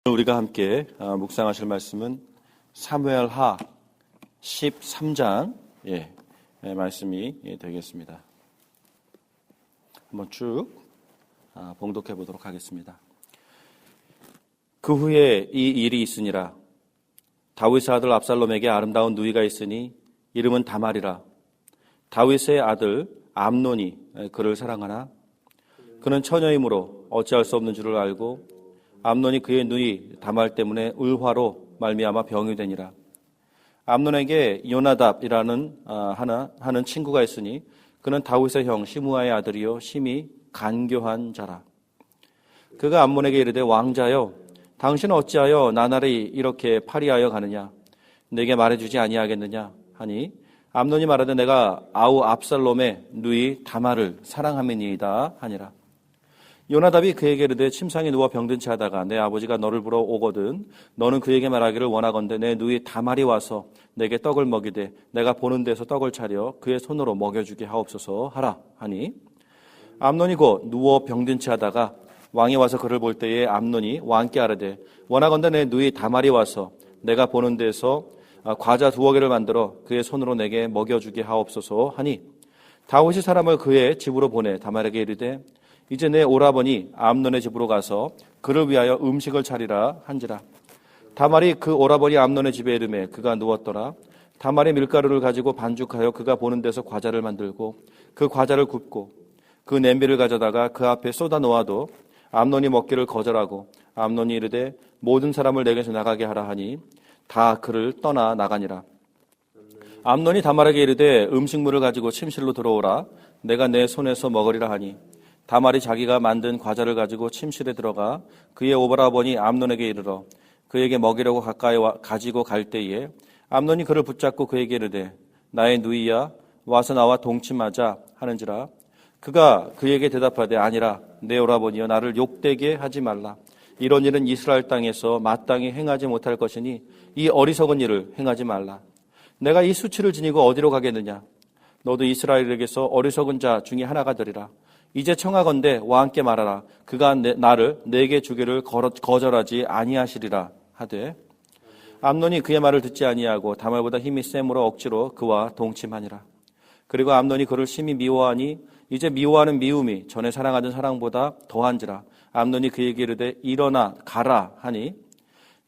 우리가 함께 묵상하실 말씀은 사무엘하 13장 말씀이 되겠습니다. 한번 쭉 봉독해 보도록 하겠습니다. 그 후에 이 일이 있으니라. 다윗의 아들 압살롬에게 아름다운 누이가 있으니 이름은 다말이라. 다윗의 아들 암논이 그를 사랑하나 그는 처녀이므로 어찌할 수 없는 줄을 알고 암논이 그의 누이 다말 때문에 울화로 말미암아 병이 되니라. 암논에게 요나답이라는 하는 친구가 있으니 그는 다윗의 형 시므아의 아들이요 심히 간교한 자라. 그가 암논에게 이르되 왕자여 당신은 어찌하여 나날이 이렇게 파리하여 가느냐 내게 말해주지 아니하겠느냐 하니 암논이 말하되 내가 아우 압살롬의 누이 다말을 사랑함이니이다 하니라. 요나답이 그에게 이르되 침상에 누워 병든 채 하다가 내 아버지가 너를 보러 오거든 너는 그에게 말하기를 원하건대 내 누이 다말이 와서 내게 떡을 먹이되 내가 보는 데서 떡을 차려 그의 손으로 먹여주게 하옵소서 하라 하니 암논이 곧 누워 병든 채 하다가 왕이 와서 그를 볼 때에 암논이 왕께 아뢰되 원하건대 내 누이 다말이 와서 내가 보는 데서 과자 2개를 만들어 그의 손으로 내게 먹여주게 하옵소서 하니 다윗이 사람을 그의 집으로 보내 다말에게 이르되 이제 내 오라버니 암논의 집으로 가서 그를 위하여 음식을 차리라 한지라. 다말이 그 오라버니 암논의 집에 이르매 그가 누웠더라. 다말이 밀가루를 가지고 반죽하여 그가 보는 데서 과자를 만들고 그 과자를 굽고 그 냄비를 가져다가 그 앞에 쏟아 놓아도 암논이 먹기를 거절하고 암논이 이르되 모든 사람을 내게서 나가게 하라 하니 다 그를 떠나 나가니라. 암논이 다말에게 이르되 음식물을 가지고 침실로 들어오라. 내가 내 손에서 먹으리라 하니 다말이 자기가 만든 과자를 가지고 침실에 들어가 그의 오라버니 암논에게 이르러 그에게 먹이려고 가까이 가지고 갈 때에 암논이 그를 붙잡고 그에게 이르되 나의 누이야 와서 나와 동침하자 하는지라. 그가 그에게 대답하되 아니라 내 오라버니여 나를 욕되게 하지 말라. 이런 일은 이스라엘 땅에서 마땅히 행하지 못할 것이니 이 어리석은 일을 행하지 말라. 내가 이 수치를 지니고 어디로 가겠느냐. 너도 이스라엘에게서 어리석은 자 중에 하나가 되리라. 이제 청하건대 왕께 말하라. 그가 나를 내게 주기를 거절하지 아니하시리라 하되 암논이 그의 말을 듣지 아니하고 다말보다 힘이 셈으로 억지로 그와 동침하니라. 그리고 암논이 그를 심히 미워하니 이제 미워하는 미움이 전에 사랑하던 사랑보다 더한지라. 암논이 그에게 이르되 일어나 가라 하니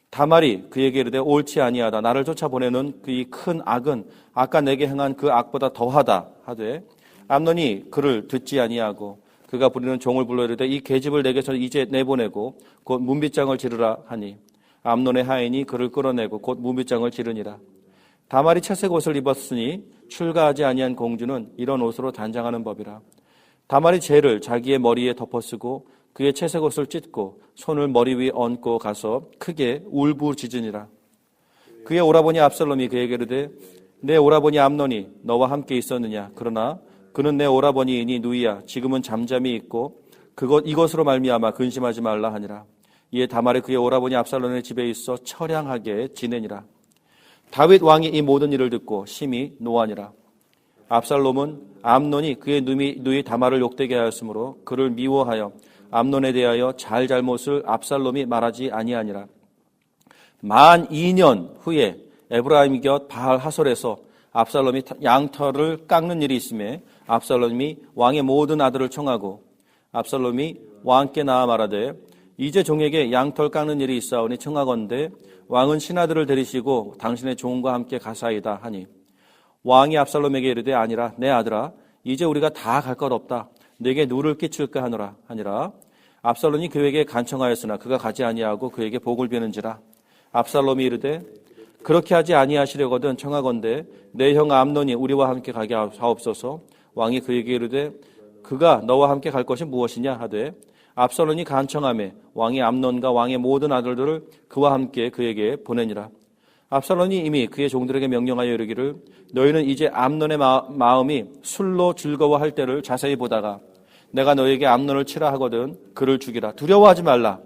다말이 그에게 이르되 옳지 아니하다. 나를 쫓아보내는 그 이 큰 악은 아까 내게 행한 그 악보다 더하다 하되 암논이 그를 듣지 아니하고 그가 부리는 종을 불러 이르되 이 계집을 내게서 이제 내보내고 곧 문빗장을 지르라 하니 암논의 하인이 그를 끌어내고 곧 문빗장을 지르니라. 다말이 채색 옷을 입었으니 출가하지 아니한 공주는 이런 옷으로 단장하는 법이라. 다말이 재를 자기의 머리에 덮어쓰고 그의 채색 옷을 찢고 손을 머리 위에 얹고 가서 크게 울부짖으니라. 그의 오라버니 압살롬이 그에게 이르되 내 오라버니 암논이 너와 함께 있었느냐. 그러나 그는 내 오라버니이니 누이야. 지금은 잠잠히 있고 이것으로 말미암아 근심하지 말라 하니라. 이에 다말이 그의 오라버니 압살롬의 집에 있어 처량하게 지내니라. 다윗 왕이 이 모든 일을 듣고 심히 노하니라. 압살롬은 암논이 그의 누이 다말을 욕되게 하였으므로 그를 미워하여 암논에 대하여 잘못을 압살롬이 말하지 아니하니라. 만 2년 후에 에브라임 곁 바알 하솔에서 압살롬이 양털을 깎는 일이 있음에 압살롬이 왕의 모든 아들을 청하고 압살롬이 왕께 나아 말하되 이제 종에게 양털 깎는 일이 있사오니 청하건대 왕은 신하들을 데리시고 당신의 종과 함께 가사이다 하니 왕이 압살롬에게 이르되 아니라 내 아들아 이제 우리가 다 갈 것 없다. 내게 누를 끼칠까 하노라 하니라. 압살롬이 그에게 간청하였으나 그가 가지 아니하고 그에게 복을 비는지라. 압살롬이 이르되 그렇게 하지 아니하시려거든 청하건대 내 형 암논이 우리와 함께 가게 하옵소서. 왕이 그에게 이르되 그가 너와 함께 갈 것이 무엇이냐 하되 압살롬이 간청하매 왕이 암논과 왕의 모든 아들들을 그와 함께 그에게 보내니라. 압살롬이 이미 그의 종들에게 명령하여 이르기를 너희는 이제 암논의 마음이 술로 즐거워할 때를 자세히 보다가 내가 너희에게 암논을 치라 하거든 그를 죽이라. 두려워하지 말라.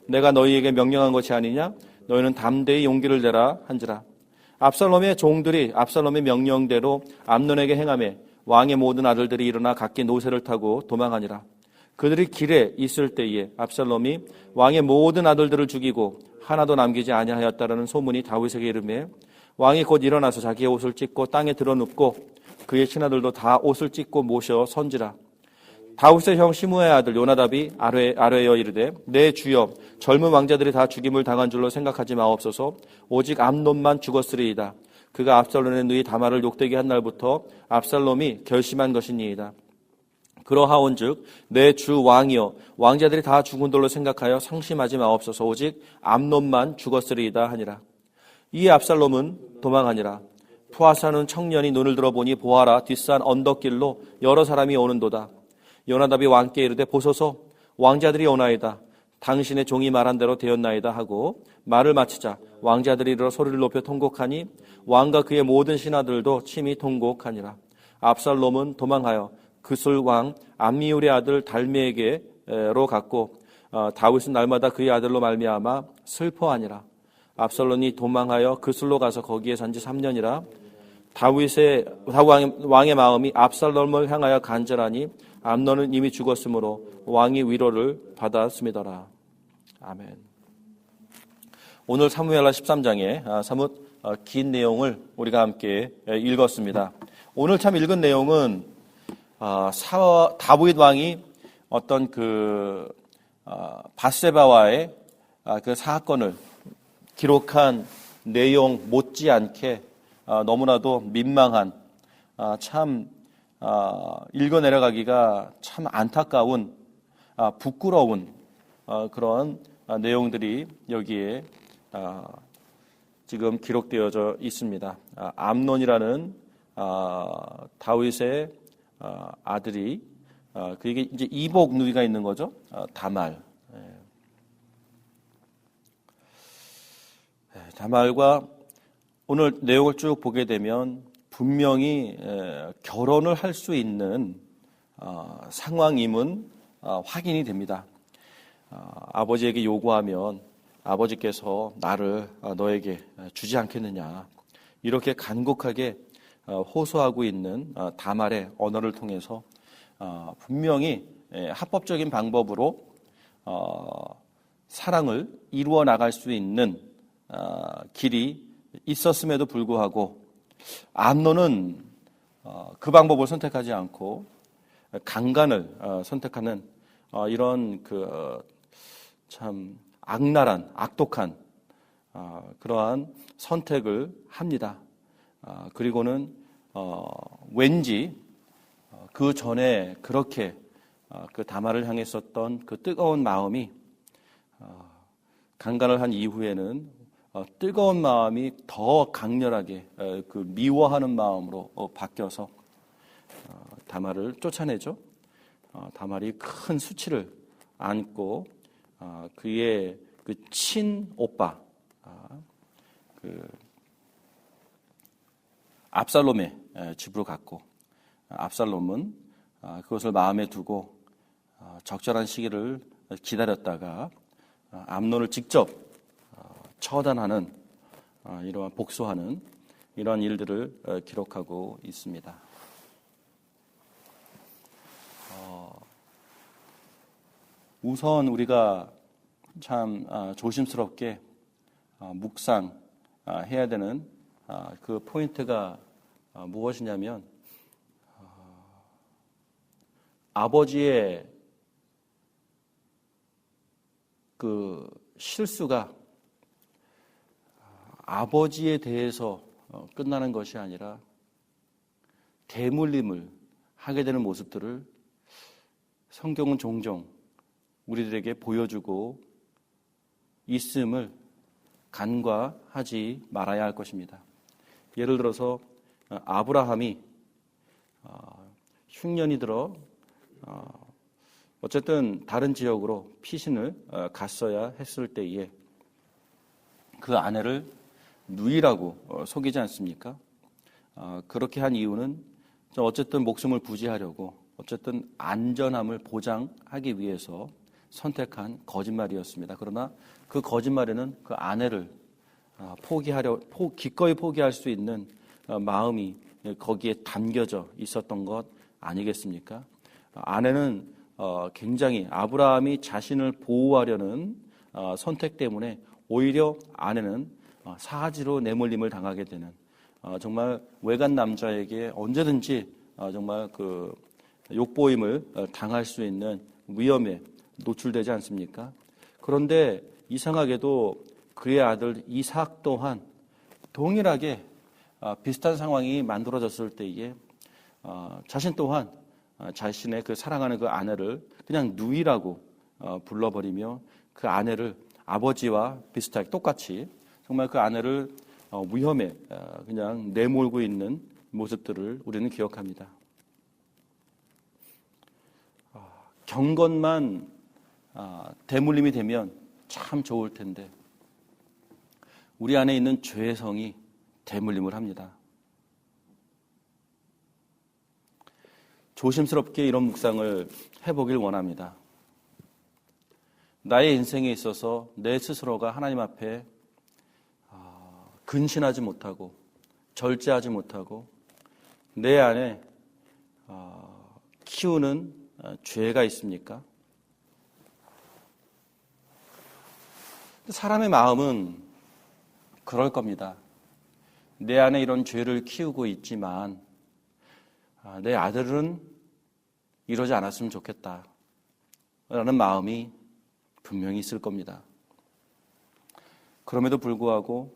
내가 너희에게 명령한 것이 아니냐. 너희는 담대히 용기를 내라 한지라. 압살롬의 종들이 압살롬의 명령대로 암논에게 행하매 왕의 모든 아들들이 일어나 각기 노새를 타고 도망하니라. 그들이 길에 있을 때에 압살롬이 왕의 모든 아들들을 죽이고 하나도 남기지 아니하였다라는 소문이 다윗에게 이르매 왕이 곧 일어나서 자기의 옷을 찢고 땅에 드러눕고 그의 신하들도 다 옷을 찢고 모셔 선지라. 다윗의 형 시므의 아들 요나답이 아뢰어 이르되 내 주여 젊은 왕자들이 다 죽임을 당한 줄로 생각하지 마옵소서. 오직 암논만 죽었으리이다. 그가 압살롬의 누이 다말을 욕되게 한 날부터 압살롬이 결심한 것이니이다. 그러하온즉 내 주 왕이여 왕자들이 다 죽은 돌로 생각하여 상심하지 마옵소서. 오직 암논만 죽었으리이다 하니라. 이에 압살롬은 도망하니라. 푸아사는 청년이 눈을 들어보니 보아라 뒷산 언덕길로 여러 사람이 오는도다. 요나답이 왕께 이르되 보소서 왕자들이 오나이다. 당신의 종이 말한 대로 되었나이다 하고 말을 마치자 왕자들이 이르러 소리를 높여 통곡하니 왕과 그의 모든 신하들도 침이 통곡하니라. 압살롬은 도망하여 그술 왕 암미울의 아들 달메에게로 갔고 다윗은 날마다 그의 아들로 말미암아 슬퍼하니라. 압살롬이 도망하여 그술로 가서 거기에 산지 3년이라. 다윗 왕의 마음이 압살롬을 향하여 간절하니 암논은 이미 죽었으므로 왕이 위로를 받았음이더라. 아멘. 오늘 사무엘하 13장의 사뭇 긴 내용을 우리가 함께 읽었습니다. 오늘 참 읽은 내용은 다윗 왕이 어떤 밧세바와의 그 사건을 기록한 내용 못지않게 너무나도 민망한 참 읽어 내려가기가 참 안타까운 부끄러운 그런 내용들이 여기에 지금 기록되어져 있습니다. 암논이라는 다윗의 아들이 그에게 이제 이복 누이가 있는 거죠. 다말. 다말과 오늘 내용을 쭉 보게 되면 분명히 결혼을 할 수 있는 상황임은 확인이 됩니다. 아버지에게 요구하면 아버지께서 나를 너에게 주지 않겠느냐 이렇게 간곡하게 호소하고 있는 다말의 언어를 통해서 분명히 합법적인 방법으로 사랑을 이루어 나갈 수 있는 길이 있었음에도 불구하고 암논은 그 방법을 선택하지 않고 강간을 선택하는 이런 참 악랄한 악독한 그러한 선택을 합니다. 그리고는 왠지 그 전에 그렇게 그 다말을 향했었던 그 뜨거운 마음이 강간을 한 이후에는 뜨거운 마음이 더 강렬하게 그 미워하는 마음으로 바뀌어서 다말을 쫓아내죠. 다말이 큰 수치를 안고 그의 그 친오빠 그 압살롬의 집으로 갔고 압살롬은 그것을 마음에 두고 적절한 시기를 기다렸다가 암논을 직접 처단하는 이러한 복수하는 이러한 일들을 기록하고 있습니다. 우선 우리가 참 조심스럽게 묵상해야 되는 그 포인트가 무엇이냐면 아버지의 그 실수가 아버지에 대해서 끝나는 것이 아니라 대물림을 하게 되는 모습들을 성경은 종종 우리들에게 보여주고 있음을 간과하지 말아야 할 것입니다. 예를 들어서 아브라함이 흉년이 들어 어쨌든 다른 지역으로 피신을 갔어야 했을 때에 그 아내를 누이라고 속이지 않습니까? 그렇게 한 이유는 어쨌든 목숨을 부지하려고 어쨌든 안전함을 보장하기 위해서 선택한 거짓말이었습니다. 그러나 그 거짓말에는 그 아내를 기꺼이 포기할 수 있는 마음이 거기에 담겨져 있었던 것 아니겠습니까? 아내는 굉장히 아브라함이 자신을 보호하려는 선택 때문에 오히려 아내는 사지로 내몰림을 당하게 되는 정말 외간 남자에게 언제든지 정말 그 욕보임을 당할 수 있는 위험에 노출되지 않습니까? 그런데 이상하게도 그의 아들 이삭 또한 동일하게 비슷한 상황이 만들어졌을 때에 자신 또한 자신의 그 사랑하는 그 아내를 그냥 누이라고 불러버리며 그 아내를 아버지와 비슷하게 똑같이 정말 그 아내를 위험에 그냥 내몰고 있는 모습들을 우리는 기억합니다. 경건만 대물림이 되면 참 좋을 텐데 우리 안에 있는 죄의 성이 대물림을 합니다. 조심스럽게 이런 묵상을 해보길 원합니다. 나의 인생에 있어서 내 스스로가 하나님 앞에 근신하지 못하고 절제하지 못하고 내 안에 키우는 죄가 있습니까? 사람의 마음은 그럴 겁니다. 내 안에 이런 죄를 키우고 있지만 내 아들은 이러지 않았으면 좋겠다 라는 마음이 분명히 있을 겁니다. 그럼에도 불구하고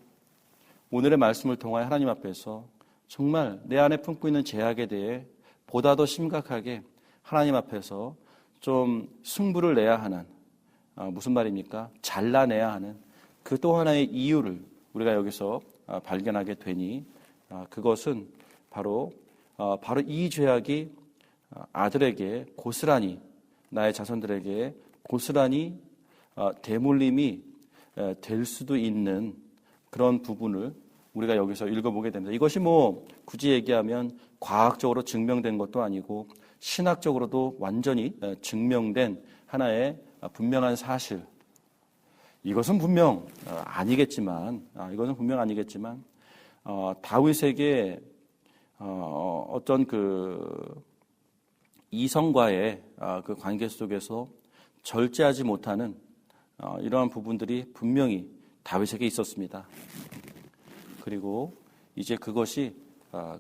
오늘의 말씀을 통하여 하나님 앞에서 정말 내 안에 품고 있는 죄악에 대해 보다 더 심각하게 하나님 앞에서 좀 승부를 내야 하는 무슨 말입니까? 잘라내야 하는 그 또 하나의 이유를 우리가 여기서 발견하게 되니 그것은 바로 이 죄악이 아들에게 고스란히 나의 자손들에게 고스란히 대물림이 될 수도 있는 그런 부분을 우리가 여기서 읽어보게 됩니다. 이것이 굳이 얘기하면 과학적으로 증명된 것도 아니고 신학적으로도 완전히 증명된 하나의 분명한 사실. 이것은 분명 아니겠지만 다윗에게 어떤 그 이성과의 그 관계 속에서 절제하지 못하는 이러한 부분들이 분명히 다윗에게 있었습니다. 그리고 이제 그것이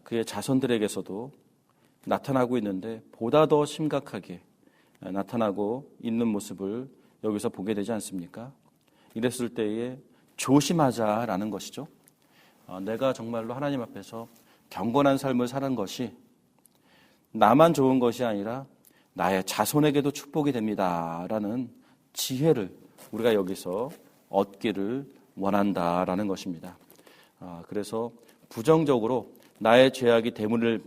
그의 자손들에게서도 나타나고 있는데 보다 더 심각하게 나타나고 있는 모습을 여기서 보게 되지 않습니까? 이랬을 때에 조심하자라는 것이죠. 내가 정말로 하나님 앞에서 경건한 삶을 사는 것이 나만 좋은 것이 아니라 나의 자손에게도 축복이 됩니다라는 지혜를 우리가 여기서 얻기를 원한다라는 것입니다. 그래서 부정적으로 나의 죄악이 대물을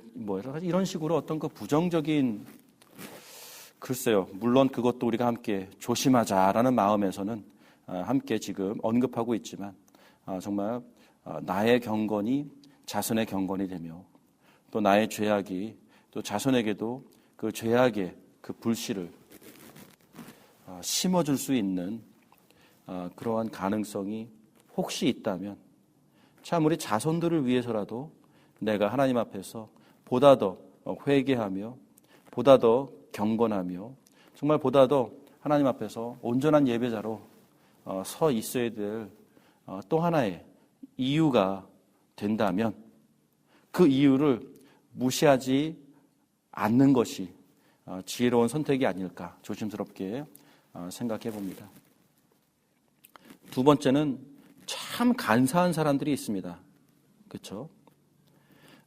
이런 식으로 어떤 그 부정적인 글쎄요. 물론 그것도 우리가 함께 조심하자라는 마음에서는 함께 지금 언급하고 있지만 정말 나의 경건이 자손의 경건이 되며 또 나의 죄악이 또 자손에게도 그 죄악의 그 불씨를 심어줄 수 있는 그러한 가능성이 혹시 있다면 참 우리 자손들을 위해서라도 내가 하나님 앞에서 보다 더 회개하며 보다 더 경건하며 정말 보다 더 하나님 앞에서 온전한 예배자로 서 있어야 될 또 하나의 이유가 된다면 그 이유를 무시하지 않는 것이 지혜로운 선택이 아닐까 조심스럽게 생각해 봅니다. 두 번째는 참 간사한 사람들이 있습니다. 그렇죠?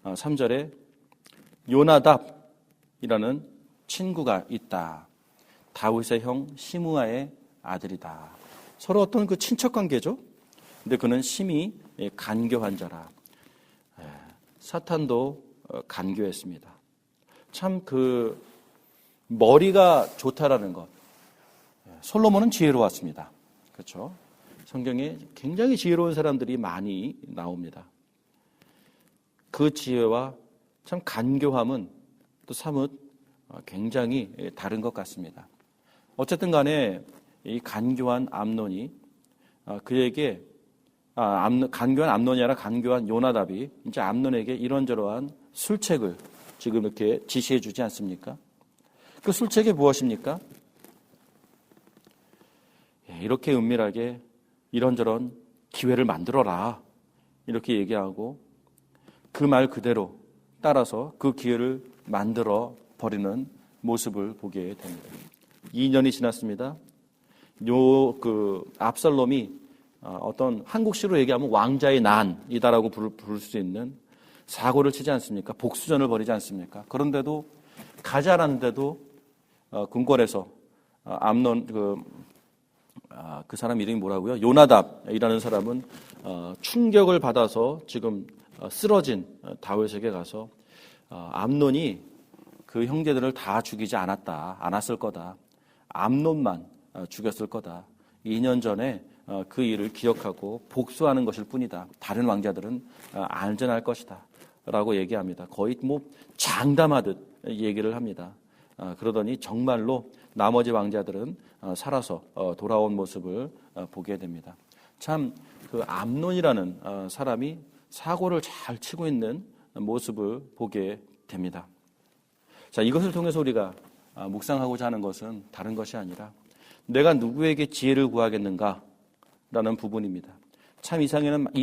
3절에 요나답이라는 친구가 있다. 다윗의 형 시므아의 아들이다. 서로 어떤 그 친척 관계죠. 근데 그는 심히 간교한 자라. 사탄도 간교했습니다. 참 그 머리가 좋다라는 것. 솔로몬은 지혜로웠습니다. 그렇죠? 성경에 굉장히 지혜로운 사람들이 많이 나옵니다. 그 지혜와 참 간교함은 또 사뭇 굉장히 다른 것 같습니다. 어쨌든 간에 이 간교한 암논이 그에게 간교한 암논이 아니라 간교한 요나답이 이제 암논에게 이런저러한 술책을 지금 이렇게 지시해 주지 않습니까? 그 술책이 무엇입니까? 이렇게 은밀하게 이런저런 기회를 만들어라 이렇게 얘기하고 그 말 그대로 따라서 그 기회를 만들어 버리는 모습을 보게 됩니다. 2년이 지났습니다. 압살롬이 어떤 한국식으로 얘기하면 왕자의 난이다라고 부를 수 있는 사고를 치지 않습니까? 복수전을 벌이지 않습니까? 그런데도 가지 않았는데도 궁궐에서 암논 그 사람 이름이 뭐라고요? 요나답이라는 사람은 충격을 받아서 지금 쓰러진 다윗에게 가서 암논이 그 형제들을 다 죽이지 않았을 거다. 암논만 죽였을 거다. 2년 전에 그 일을 기억하고 복수하는 것일 뿐이다. 다른 왕자들은 안전할 것이다. 라고 얘기합니다. 거의 장담하듯 얘기를 합니다. 그러더니 정말로 나머지 왕자들은 살아서 돌아온 모습을 보게 됩니다. 참 그 암논이라는 사람이 사고를 잘 치고 있는 모습을 보게 됩니다. 자, 이것을 통해서 우리가 묵상하고자 하는 것은 다른 것이 아니라 내가 누구에게 지혜를 구하겠는가? 라는 부분입니다. 참 이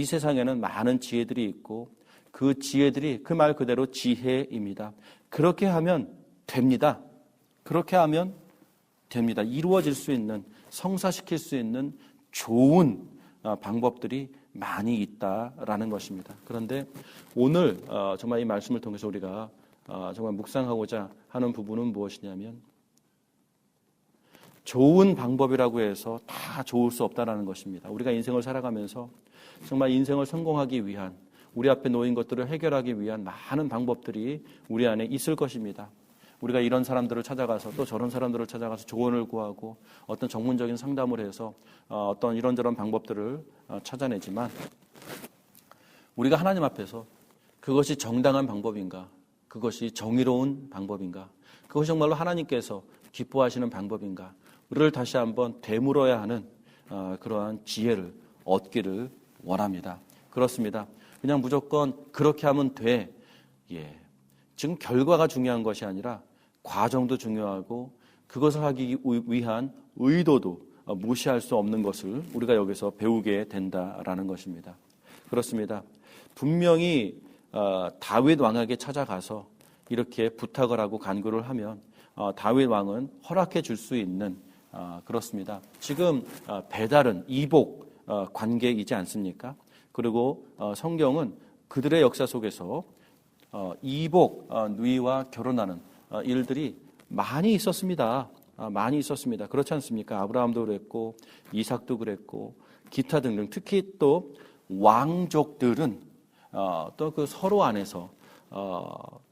세상에는 많은 지혜들이 있고 그 지혜들이 그 말 그대로 지혜입니다. 그렇게 하면 됩니다. 그렇게 하면 됩니다. 이루어질 수 있는, 성사시킬 수 있는 좋은 방법들이 많이 있다라는 것입니다. 그런데 오늘 정말 이 말씀을 통해서 우리가 정말 묵상하고자 하는 부분은 무엇이냐면 좋은 방법이라고 해서 다 좋을 수 없다라는 것입니다. 우리가 인생을 살아가면서 정말 인생을 성공하기 위한 우리 앞에 놓인 것들을 해결하기 위한 많은 방법들이 우리 안에 있을 것입니다. 우리가 이런 사람들을 찾아가서 또 저런 사람들을 찾아가서 조언을 구하고 어떤 전문적인 상담을 해서 어떤 이런저런 방법들을 찾아내지만 우리가 하나님 앞에서 그것이 정당한 방법인가? 그것이 정의로운 방법인가? 그것이 정말로 하나님께서 기뻐하시는 방법인가? 우리를 다시 한번 되물어야 하는 그러한 지혜를 얻기를 원합니다. 그렇습니다. 그냥 무조건 그렇게 하면 돼. 지금 결과가 중요한 것이 아니라 과정도 중요하고 그것을 하기 위한 의도도 무시할 수 없는 것을 우리가 여기서 배우게 된다라는 것입니다. 그렇습니다. 분명히 다윗 왕에게 찾아가서 이렇게 부탁을 하고 간구를 하면 다윗 왕은 허락해 줄 수 있는 그렇습니다. 지금 배달은 이복 관계이지 않습니까? 그리고 성경은 그들의 역사 속에서 이복 누이와 결혼하는 일들이 많이 있었습니다. 많이 있었습니다. 그렇지 않습니까? 아브라함도 그랬고 이삭도 그랬고 기타 등등 특히 또 왕족들은 또 그 서로 안에서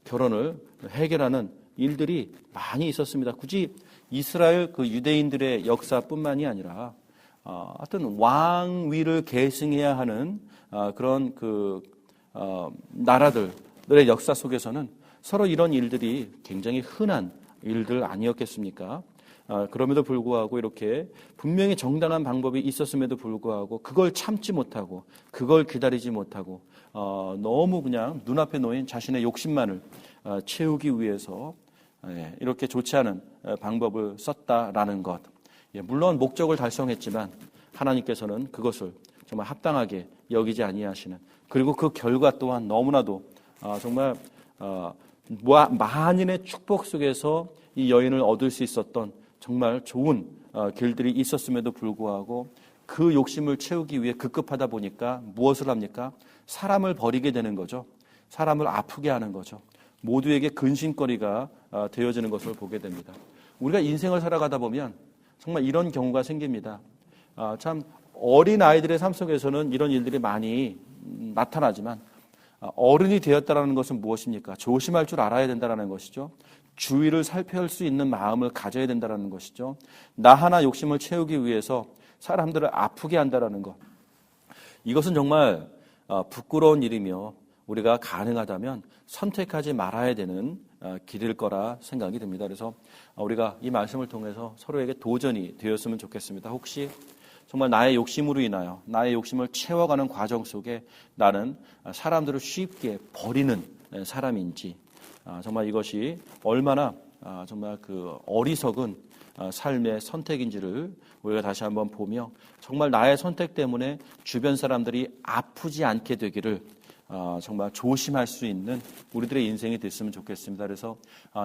결혼을 해결하는 일들이 많이 있었습니다. 굳이 이스라엘 그 유대인들의 역사뿐만이 아니라 하여튼 왕위를 계승해야 하는 그런 나라들의 역사 속에서는 서로 이런 일들이 굉장히 흔한 일들 아니었겠습니까? 그럼에도 불구하고 이렇게 분명히 정당한 방법이 있었음에도 불구하고 그걸 참지 못하고 그걸 기다리지 못하고 너무 그냥 눈앞에 놓인 자신의 욕심만을 채우기 위해서 이렇게 좋지 않은 방법을 썼다라는 것. 물론 목적을 달성했지만 하나님께서는 그것을 정말 합당하게 여기지 아니하시는 그리고 그 결과 또한 너무나도 정말 만인의 축복 속에서 이 여인을 얻을 수 있었던 정말 좋은 길들이 있었음에도 불구하고 그 욕심을 채우기 위해 급급하다 보니까 무엇을 합니까? 사람을 버리게 되는 거죠. 사람을 아프게 하는 거죠. 모두에게 근심거리가 되어지는 것을 보게 됩니다. 우리가 인생을 살아가다 보면 정말 이런 경우가 생깁니다. 참 어린 아이들의 삶 속에서는 이런 일들이 많이 나타나지만 어른이 되었다는 것은 무엇입니까? 조심할 줄 알아야 된다는 것이죠. 주위를 살펴볼 수 있는 마음을 가져야 된다는 것이죠. 나 하나 욕심을 채우기 위해서 사람들을 아프게 한다는 것. 이것은 정말 부끄러운 일이며 우리가 가능하다면 선택하지 말아야 되는 길일 거라 생각이 듭니다. 그래서 우리가 이 말씀을 통해서 서로에게 도전이 되었으면 좋겠습니다. 혹시 정말 나의 욕심으로 인하여 나의 욕심을 채워가는 과정 속에 나는 사람들을 쉽게 버리는 사람인지 정말 이것이 얼마나 정말 그 어리석은 삶의 선택인지를 우리가 다시 한번 보며 정말 나의 선택 때문에 주변 사람들이 아프지 않게 되기를 정말 조심할 수 있는 우리들의 인생이 됐으면 좋겠습니다. 그래서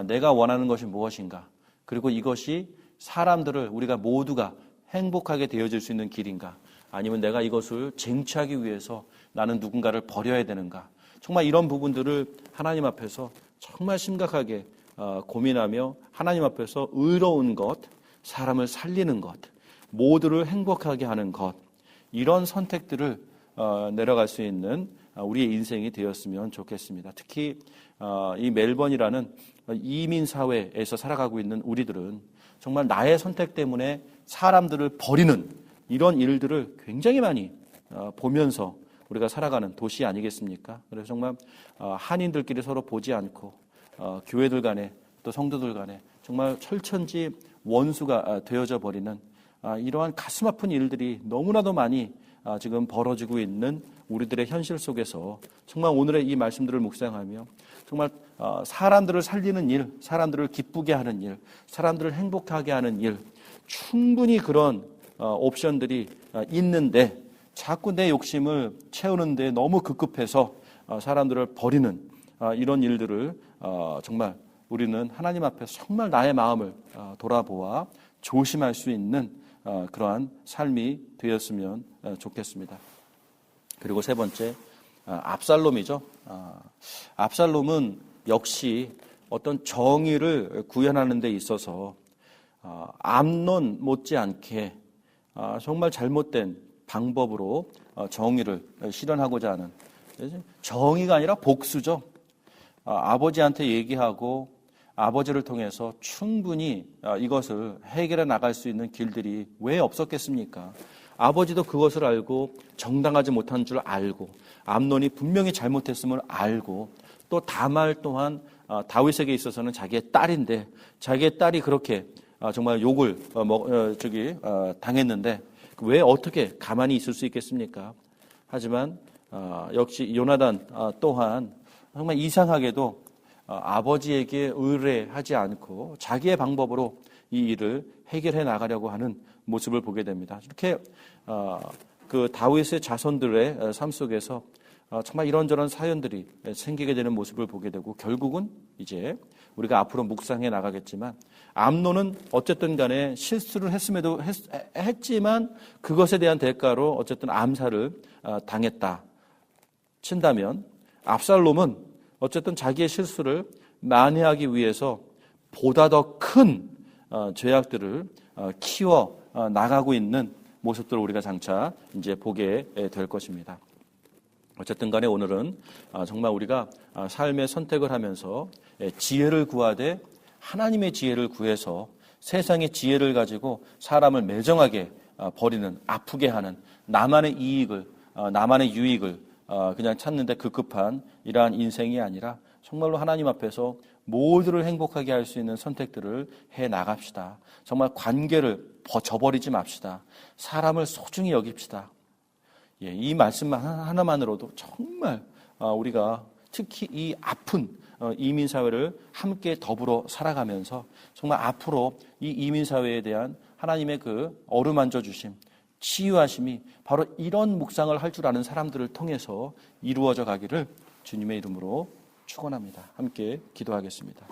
내가 원하는 것이 무엇인가, 그리고 이것이 사람들을 우리가 모두가 행복하게 되어질 수 있는 길인가, 아니면 내가 이것을 쟁취하기 위해서 나는 누군가를 버려야 되는가, 정말 이런 부분들을 하나님 앞에서 정말 심각하게 고민하며 하나님 앞에서 의로운 것, 사람을 살리는 것, 모두를 행복하게 하는 것, 이런 선택들을 내려갈 수 있는 우리의 인생이 되었으면 좋겠습니다. 특히 이 멜번이라는 이민 사회에서 살아가고 있는 우리들은 정말 나의 선택 때문에 사람들을 버리는 이런 일들을 굉장히 많이 보면서 우리가 살아가는 도시 아니겠습니까? 그래서 정말 한인들끼리 서로 보지 않고 교회들 간에 또 성도들 간에 정말 철천지 원수가 되어져 버리는 이러한 가슴 아픈 일들이 너무나도 많이 지금 벌어지고 있는 우리들의 현실 속에서 정말 오늘의 이 말씀들을 묵상하며 정말 사람들을 살리는 일, 사람들을 기쁘게 하는 일, 사람들을 행복하게 하는 일, 충분히 그런 옵션들이 있는데 자꾸 내 욕심을 채우는데 너무 급급해서 사람들을 버리는 이런 일들을 정말 우리는 하나님 앞에서 정말 나의 마음을 돌아보아 조심할 수 있는 그러한 삶이 되었으면 좋겠습니다. 그리고 세 번째, 압살롬이죠. 압살롬은 역시 어떤 정의를 구현하는 데 있어서 암논 못지않게 정말 잘못된 방법으로 정의를 실현하고자 하는, 정의가 아니라 복수죠. 아버지한테 얘기하고 아버지를 통해서 충분히 이것을 해결해 나갈 수 있는 길들이 왜 없었겠습니까? 아버지도 그것을 알고 정당하지 못한 줄 알고 암논이 분명히 잘못했음을 알고 또 다말 또한 다윗에게 있어서는 자기의 딸인데 자기의 딸이 그렇게 정말 욕을 당했는데 왜 어떻게 가만히 있을 수 있겠습니까? 하지만 역시 요나단 또한 정말 이상하게도 아버지에게 의뢰하지 않고 자기의 방법으로 이 일을 해결해 나가려고 하는 모습을 보게 됩니다. 이렇게 그 다윗의 자손들의 삶 속에서 정말 이런저런 사연들이 생기게 되는 모습을 보게 되고 결국은 이제 우리가 앞으로 묵상해 나가겠지만 암논은 어쨌든 간에 실수를 했지만 그것에 대한 대가로 어쨌든 암살을 당했다 친다면 압살롬은 어쨌든 자기의 실수를 만회하기 위해서 보다 더 큰 죄악들을 키워 나가고 있는 모습들을 우리가 장차 이제 보게 될 것입니다. 어쨌든 간에 오늘은 정말 우리가 삶의 선택을 하면서 지혜를 구하되 하나님의 지혜를 구해서 세상의 지혜를 가지고 사람을 매정하게 버리는, 아프게 하는, 나만의 이익을, 나만의 유익을 그냥 찾는데 급급한 이러한 인생이 아니라 정말로 하나님 앞에서 모두를 행복하게 할 수 있는 선택들을 해 나갑시다. 정말 관계를 저버리지 맙시다. 사람을 소중히 여깁시다. 이 말씀만 하나만으로도 정말 우리가 특히 이 아픈 이민사회를 함께 더불어 살아가면서 정말 앞으로 이 이민사회에 대한 하나님의 그 어루만져 주심, 치유하심이 바로 이런 묵상을 할 줄 아는 사람들을 통해서 이루어져 가기를 주님의 이름으로 축원합니다. 함께 기도하겠습니다.